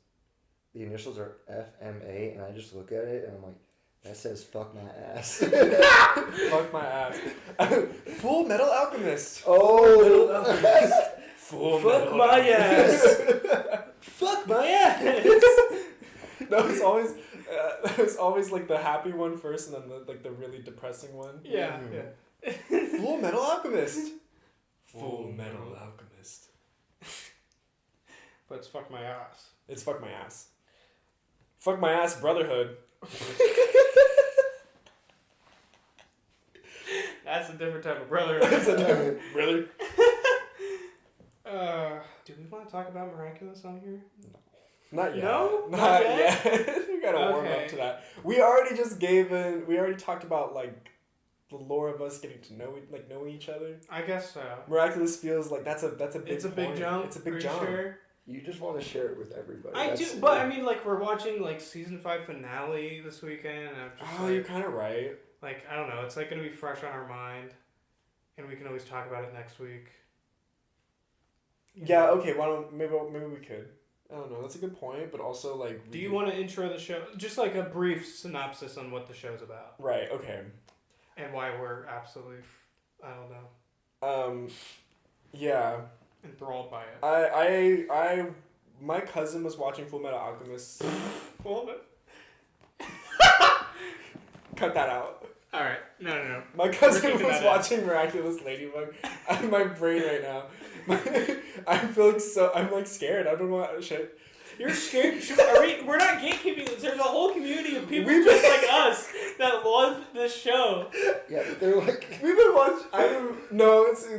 the initials are FMA, and I just look at it and I'm like, that says fuck my ass. Fuck my ass. Full Metal Alchemist. Oh. Fuck my ass. Fuck my ass. That was always like the happy one first, and then the really depressing one. Yeah. Full Metal Alchemist. Full Metal Alchemist. But it's fuck my ass. It's fuck my ass. Fuck my ass Brotherhood. That's a different type of brotherhood. Really? Do we want to talk about Miraculous on here? No. Not yet. No? Not yet. We gotta warm up to that. We already talked about like the lore of us getting to knowing each other. I guess so. Miraculous feels like that's a big It's a big jump. It's a big Are you jump. Sure? You just want to share it with everybody. I do, but I mean, like, we're watching like season 5 finale this weekend. And I'm just you're kind of right. Like, I don't know. It's like gonna be fresh on our mind, and we can always talk about it next week. Yeah. Okay. Maybe we could. I don't know. That's a good point, but also like. Do you want to intro the show? Just like a brief synopsis on what the show's about. Right. Okay. And why we're absolutely, I don't know. Yeah. Enthralled by it. My cousin was watching Full Metal Alchemist. Full of it. Cut that out. All right. No. My cousin was watching Miraculous Ladybug. I'm my brain right now. I'm like scared. I don't know shit. You're scared? We're not gatekeeping this. There's a whole community of people just like us that love this show. Yeah, but they're like... We've been watching...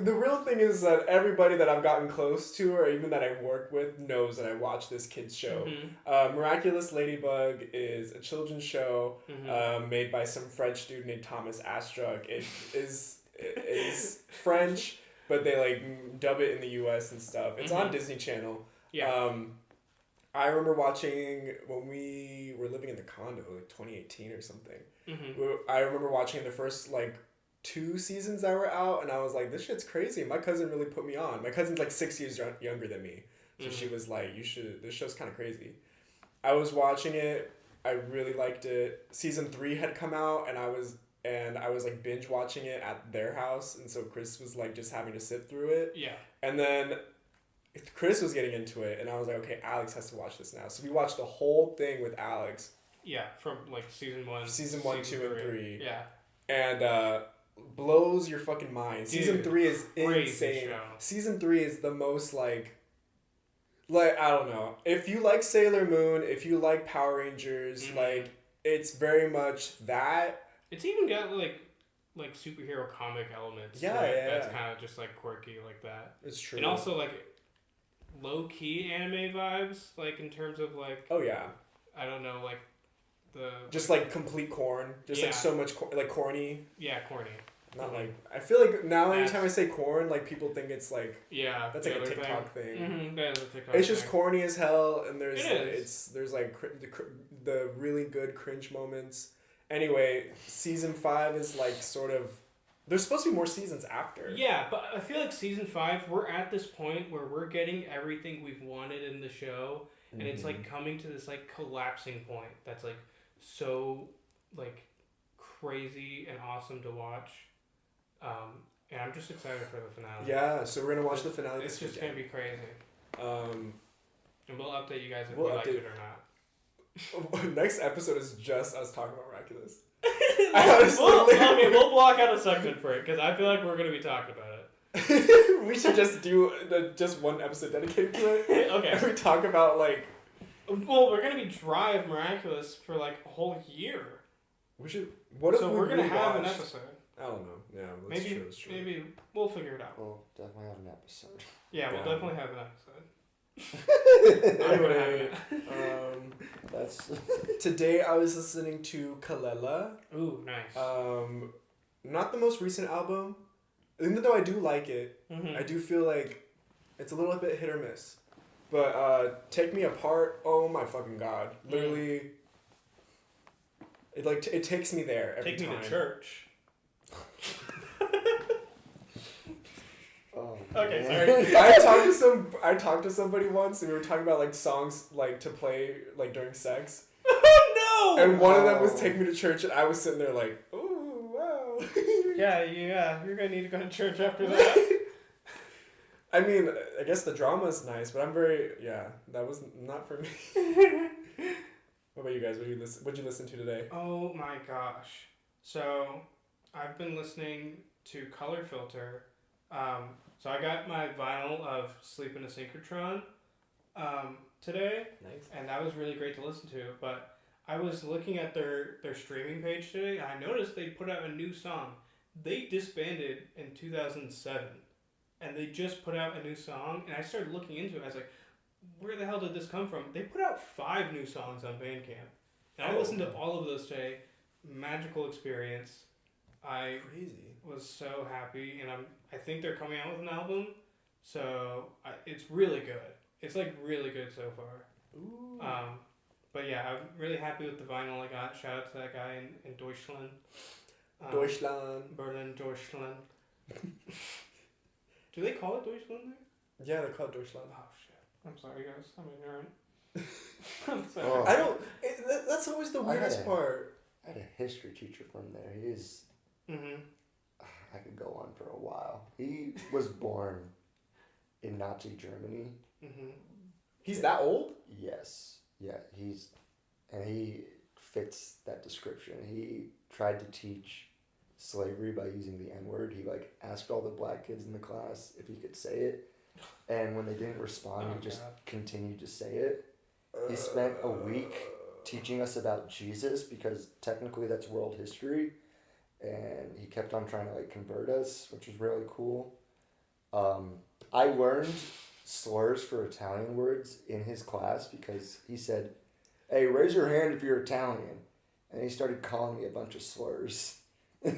the real thing is that everybody that I've gotten close to or even that I work with knows that I watch this kid's show. Mm-hmm. Miraculous Ladybug is a children's show made by some French dude named Thomas Astruc. It is French, but they like dub it in the US and stuff. It's on Disney Channel. Yeah. I remember watching when we were living in the condo, like 2018 or something. Mm-hmm. I remember watching the first like 2 seasons that were out, and I was like, "This shit's crazy." My cousin really put me on. My cousin's like 6 years younger than me, so she was like, "You should. This show's kind of crazy." I was watching it. I really liked it. Season 3 had come out, and I was like binge watching it at their house, and so Chris was like just having to sit through it. Yeah. And then Chris was getting into it, and I was like, okay, Alex has to watch this now. So we watched the whole thing with Alex. Yeah, from like season 1, 2, and 3. Yeah. And blows your fucking mind. Dude, season 3 is insane. Show. Season 3 is the most like I don't know. If you like Sailor Moon, if you like Power Rangers, like it's very much that. It's even got like superhero comic elements. Yeah, That's kind of just like quirky like that. It's true. And also like low-key anime vibes, like in terms of like... Oh, yeah. I don't know, like the... Just like complete corn. Just like so much, like corny. Yeah, corny. Not like... I feel like now anytime I say corn, like people think it's like... Yeah. That's like a TikTok thing. Mm-hmm, that is a TikTok It's just corny as hell, and there's there's like the really good cringe moments. Anyway, season 5 is like sort of... There's supposed to be more seasons after. Yeah, but I feel like season 5, we're at this point where we're getting everything we've wanted in the show, and it's like coming to this like collapsing point that's like so like crazy and awesome to watch. And I'm just excited for the finale. Yeah, so we're gonna watch the finale. It's just gonna be crazy. And we'll update you guys if we like it or not. Next episode is just us talking about Miraculous. We'll block out a section for it because I feel like we're gonna be talking about it. We should just do just one episode dedicated to it. Okay. And we talk about like. Well, we're gonna be dry of Miraculous for like a whole year. We should. What if we're gonna have an episode? I don't know. Yeah, that's true. That's true. Maybe we'll figure it out. We'll definitely have an episode. Yeah, we'll definitely have an episode. Anyway, that's today I was listening to Kalela. Ooh, nice. Not the most recent album, even though I do like it. I do feel like it's a little bit hit or miss. But Take Me Apart, oh my fucking god, literally, it takes me there every time. Take me to church. Oh, okay, man. sorry. I talked to somebody once, and we were talking about like songs like to play like during sex. Oh no! And one of them was "Take Me to Church," and I was sitting there like, "Oh wow." Yeah, you're gonna need to go to church after that. I mean, I guess the drama is nice, but that was not for me. What about you guys? What'd you listen to today? Oh my gosh! So, I've been listening to Color Filter. So I got my vinyl of Sleep in a Synchrotron today. Nice. And that was really great to listen to. But I was looking at their streaming page today, and I noticed they put out a new song. They disbanded in 2007, and they just put out a new song, and I started looking into it. I was like, where the hell did this come from? They put out 5 new songs on Bandcamp, and I listened to all of those today. Magical experience. Crazy. Was so happy, and I think they're coming out with an album, so it's really good. It's like really good so far. Ooh. But yeah, I'm really happy with the vinyl I got. Shout out to that guy in Deutschland. Deutschland. Berlin, Deutschland. Do they call it Deutschland there? Yeah, they call it Deutschland. Oh shit! I'm sorry, guys. I'm ignorant. I'm sorry. Oh. I don't. That's always the weirdest part. I had a history teacher from there. He is. I could go on for a while. He was born in Nazi Germany. He's that old? Yes. Yeah, he fits that description. He tried to teach slavery by using the N-word. He asked all the black kids in the class if he could say it, and when they didn't respond, he just continued to say it. He spent a week teaching us about Jesus because technically that's world history, and he kept on trying to convert us, which was really cool. I learned slurs for Italian words in his class because he said, "Hey, raise your hand if you're Italian," and he started calling me a bunch of slurs. So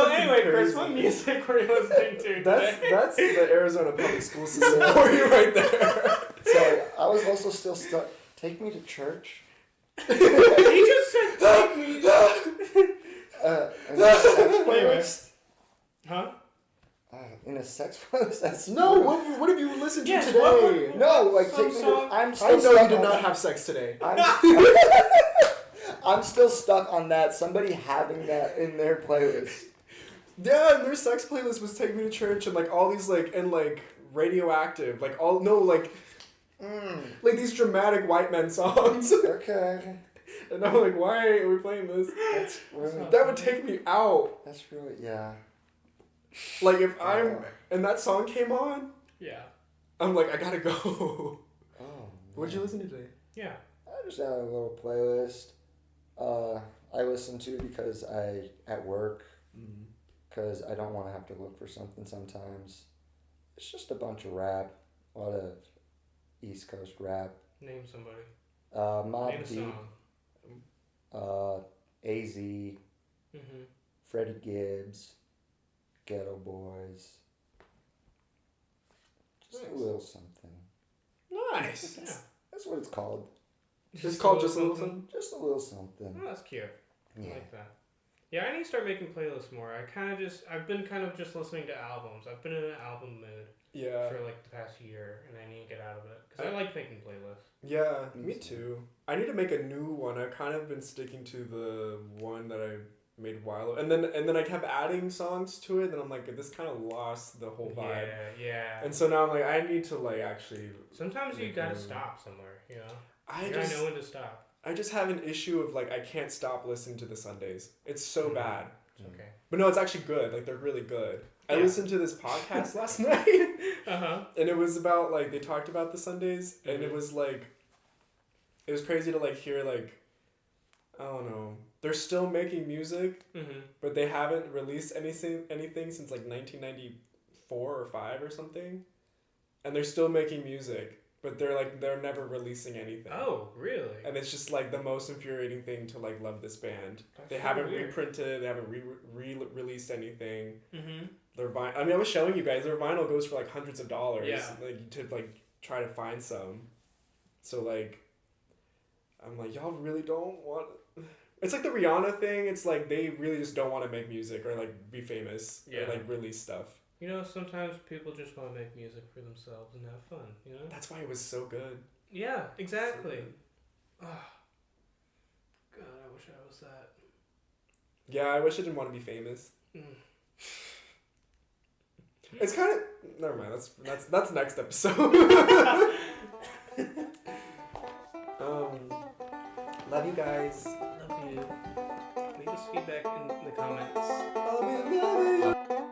anyway, Chris, what music were you listening to today? That's the Arizona public school system for you right there. So I was also still stuck. Take me to church. He just said take me. In a sex playlist. Huh? In a sex playlist? That's No, what have you listened to Yes, today? No, some take me to... song- I'm I still know stuck you did on not that. have sex today. I'm still stuck on that. Somebody having that in their playlist. Yeah, and their sex playlist was Take Me to Church and all these Radioactive, these dramatic white men songs. Okay. And I'm like, why are we playing this? That's really... That would take me out. That's really... Yeah. If I'm... And that song came on, Yeah. I'm like, I gotta go. Oh, What'd you listen to today? Yeah. I just had a little playlist. I listen to because at work, because I don't want to have to look for something sometimes. It's just a bunch of rap, a lot of East Coast rap. Name somebody. Mobb Name a Deep, song. AZ, Freddie Gibbs, Ghetto Boys. Just a little something. Nice. Yeah. That's what it's called. It's called Just a Little Something? Just a little something. Oh, that's cute. Yeah. I like that. Yeah, I need to start making playlists more. I've been kind of just listening to albums. I've been in an album mood Yeah. for the past year, and I need to get out of it because I like making playlists. Yeah, me too. I need to make a new one. I've kind of been sticking to the one that I made a while ago. And then I kept adding songs to it, and I'm like, this kind of lost the whole vibe. Yeah. And so now I'm like, I need to actually... Sometimes you gotta stop somewhere, you know? You gotta know when to stop. I just have an issue of I can't stop listening to the Sundays. It's so bad. It's okay. But no, it's actually good. They're really good. I Yeah. listened to this podcast last night. And it was about they talked about the Sundays, and it was it was crazy to hear I don't know. They're still making music, but they haven't released anything since 1994 or 5 or something. And they're still making music, but they're never releasing anything. Oh, really? And it's just the most infuriating thing to love this band. That's They so haven't weird. reprinted, they haven't released anything. Their vinyl, I was showing you guys, their vinyl goes for hundreds of dollars. Yeah. To try to find some. So I'm like, y'all really don't want. It's the Rihanna thing. It's they really just don't want to make music or be famous or release stuff. You know, sometimes people just want to make music for themselves and have fun, you know? That's why it was so good. Yeah, exactly. So Oh, God, I wish I was that. yeah, I wish I didn't want to be famous. Mm. It's kind of never mind. That's next episode. Love you guys. Love you. us feedback in the comments. I'll be loving you.